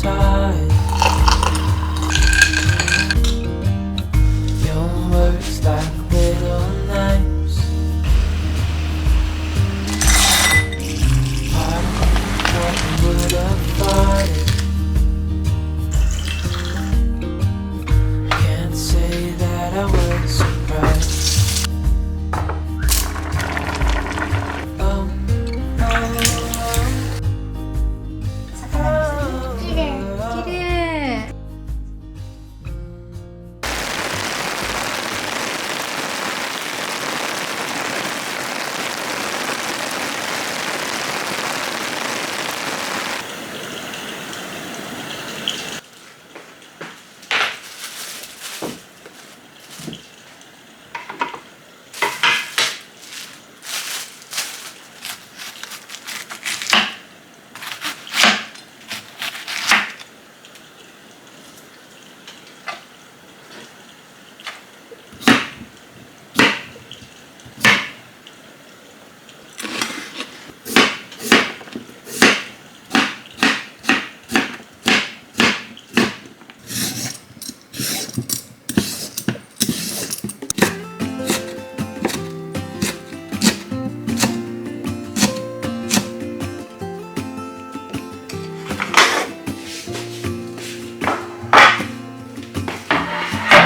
side. Your words like little knives. Part of what would have fired. Can't say that I was surprised. 기대.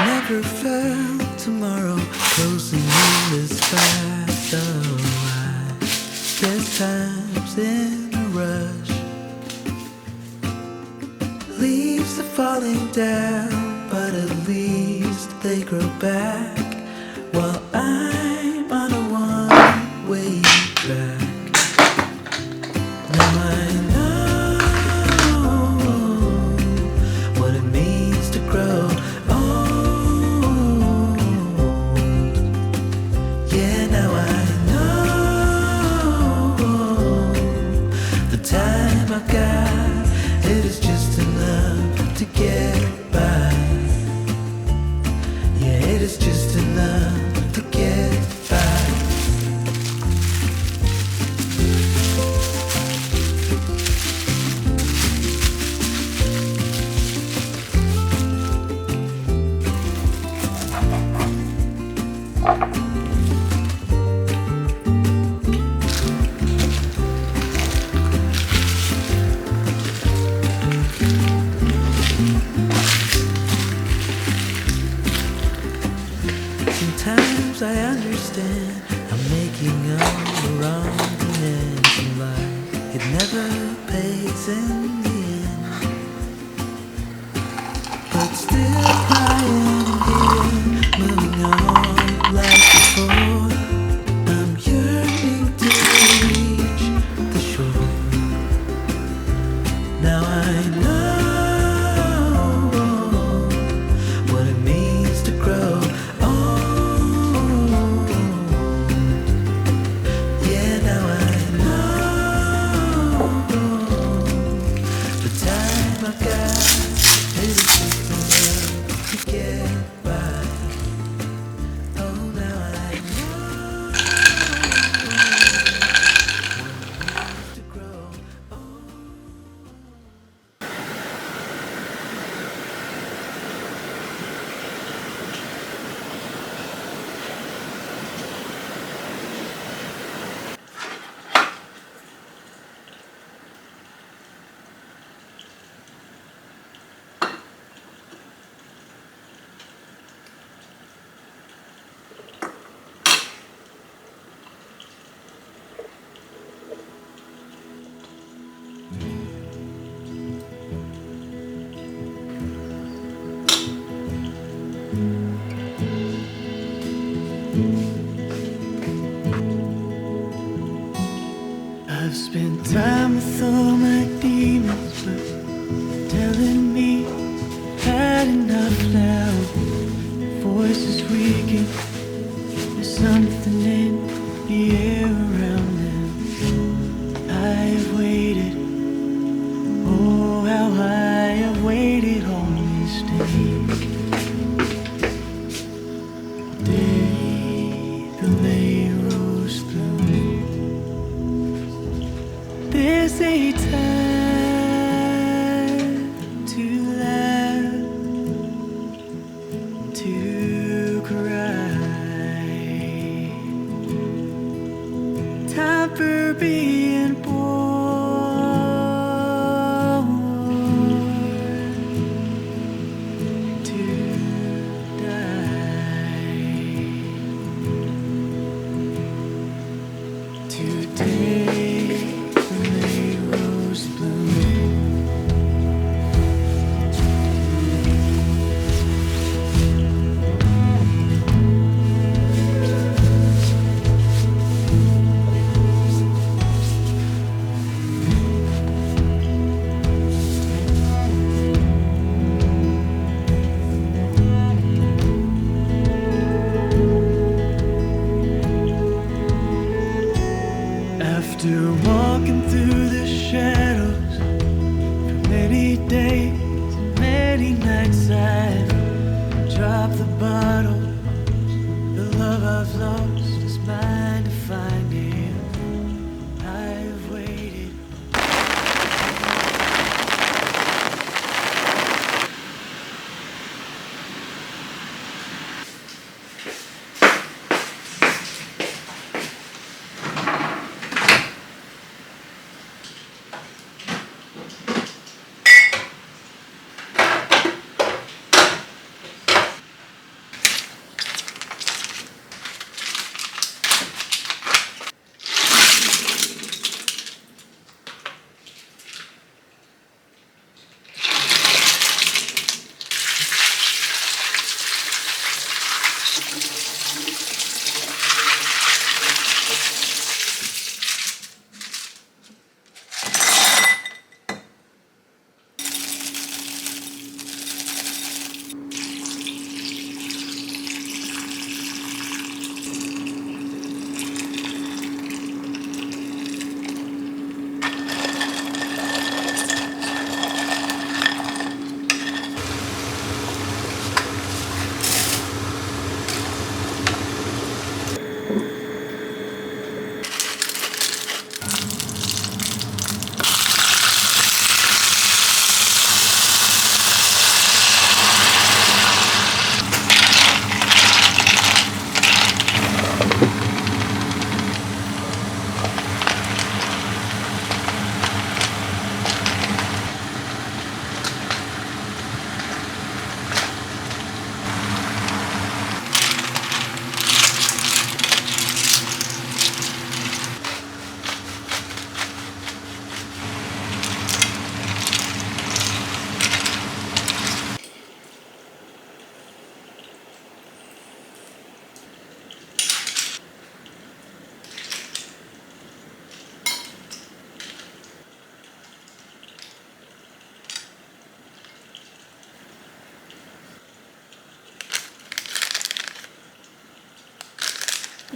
Never felt tomorrow closing in this fast. So I guess time's in a rush. Leaves are falling down, but at least they grow back. While I'm on a one-way track. Now I know what it means to grow. Yeah, now I know the time I got, it is just enough to get by. Yeah, it is just enough to get by. Sometimes I understand I'm making all the wrong demands in life. It never pays in the end, but still crying here, moving on like before. I'm yearning to reach the shore. Now I know what it means to grow. I've spent time with all my demons, but telling me had enough now. Voice is weakening, there's something in the air around them. I've waited, oh how I have waited all these days. Day the May rose through. There's a time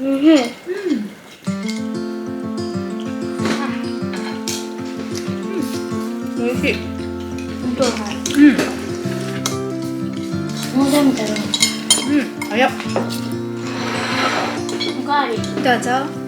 おいしい。美味しい。本当だ。もう食べたよ。早っ。おかわり。どうぞ。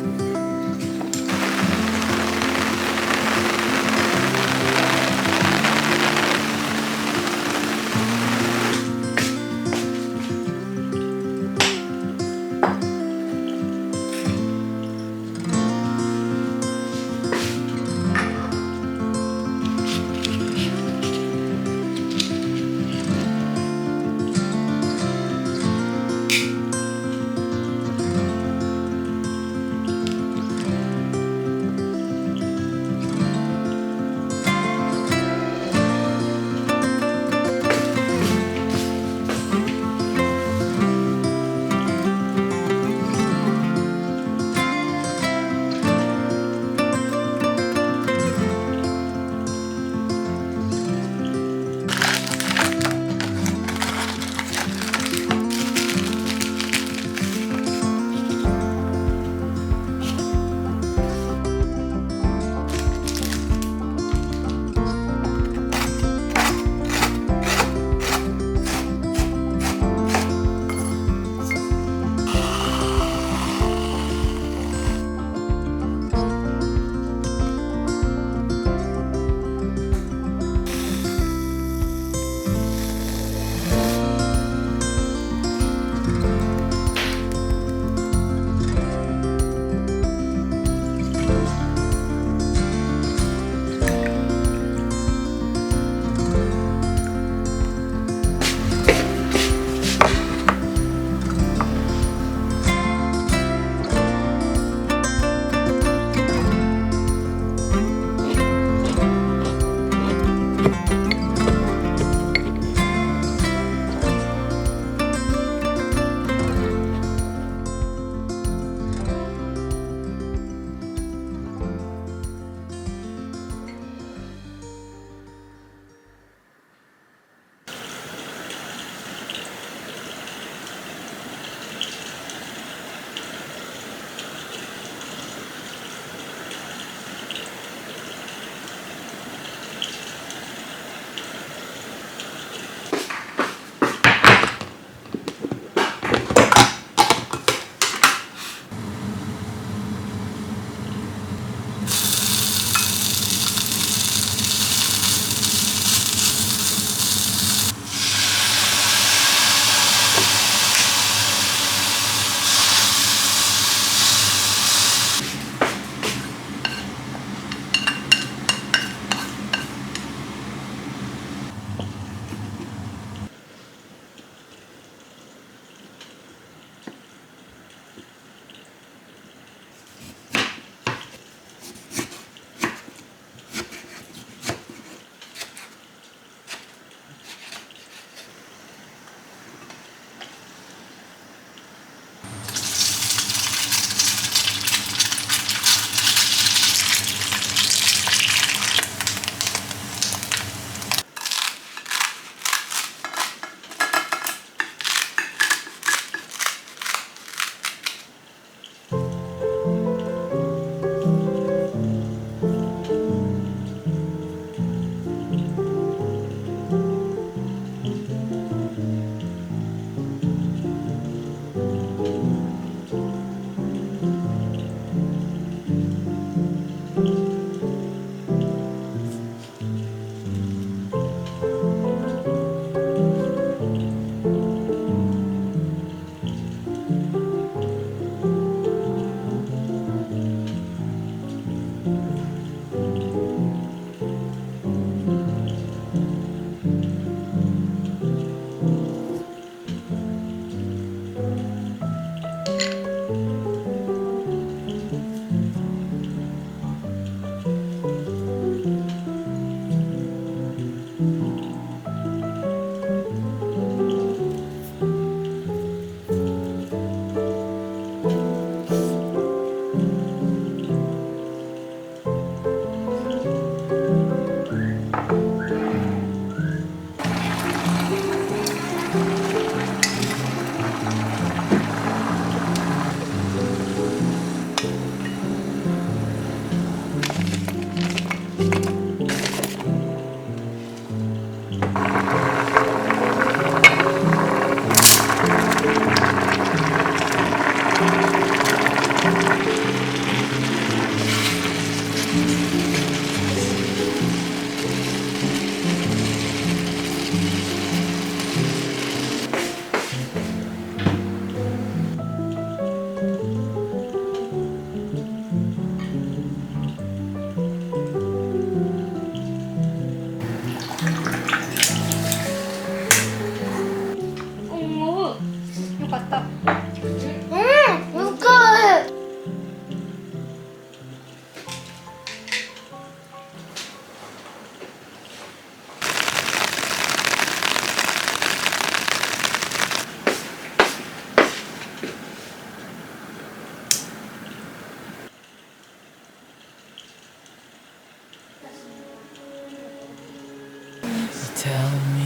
Tell me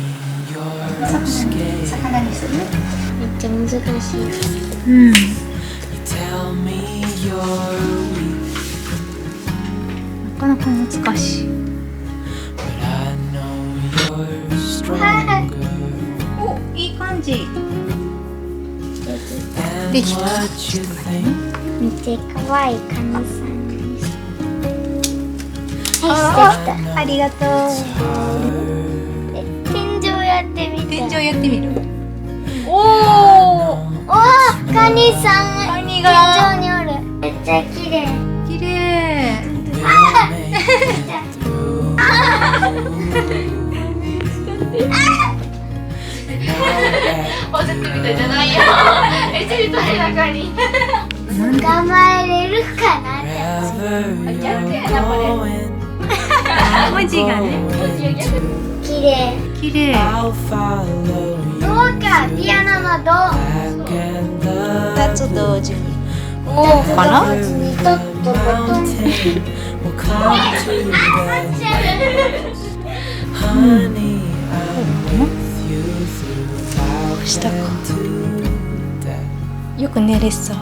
you're scared. 魚にする？めっちゃ難しい。うん。 You tell me you're weak, なかなか難しい。 but I know you're stronger. お、いい感じ。 And できた。 what you think 見てかわいいカニさんです。ありがとう。 天井やってみ天たい。井やってみる？おお。おー、カニさんカニが天井におる。めっちゃ綺麗。綺麗。 will make it through. Now おずみたいじゃないよ。めっちゃ立体なカニ。捕まえれるかなって。 wherever you're going, 文字がね。 綺麗。綺麗。 I'll follow you どうかピアノの銅。 back and love. 二つ同時に。おーかな？にとっとことん。 Mountain will come to that. Honey, I'm with you through life and to death. よく寝れそう。